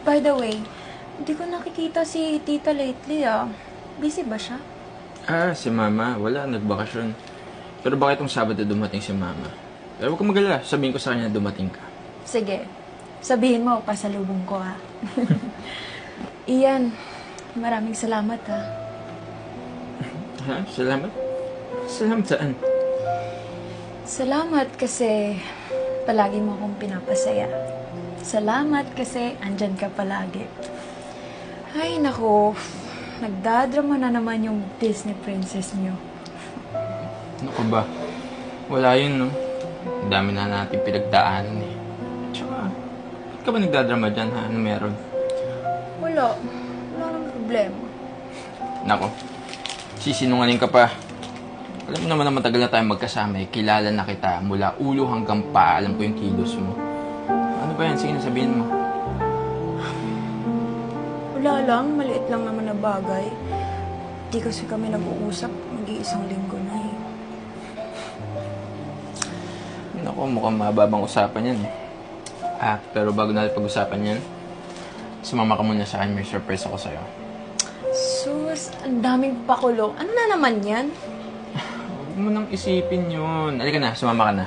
By the way, hindi ko nakikita si tita lately ah. Busy ba siya? Si mama. Wala, nagbakasyon. Pero bakit itong Sabado dumating si mama? Pero huwag kang magalala. Sabihin ko sa kanya na dumating ka. Sige, sabihin mo, pasalubong ko ah. Ian, maraming salamat ah. Ha? Salamat? Salamat saan? Salamat kasi palagi mo akong pinapasaya. Salamat kasi andyan ka palagi. Ay, naku. Nagdadrama na naman yung Disney princess niyo. Ano ka ba? Wala yun, no? Ang dami na natin pinagdaanan eh. Tsaka, ba't ka ba nagdadrama dyan, ha? Ano meron? Wala. Wala nang problema. Nako, sisinungaling ka pa. Alam mo naman na matagal na tayo magkasama eh. Kilala na kita mula ulo hanggang paa. Alam ko yung kilos mo. Ano ba yan? Sige na, sabihin mo. Wala lang. Maliit lang naman na bagay. Di kasi kami nag-uusap. Mag-iisang linggo na eh. Nako, mukhang mababang usapan yan eh. Pero bago natin pag-usapan yan, sumama ka muna sa akin. May surprise ako sa'yo. Sus, ang daming pakulo. Ano na naman yan? Huwag mo nang isipin yun. Halika na, sumama ka na.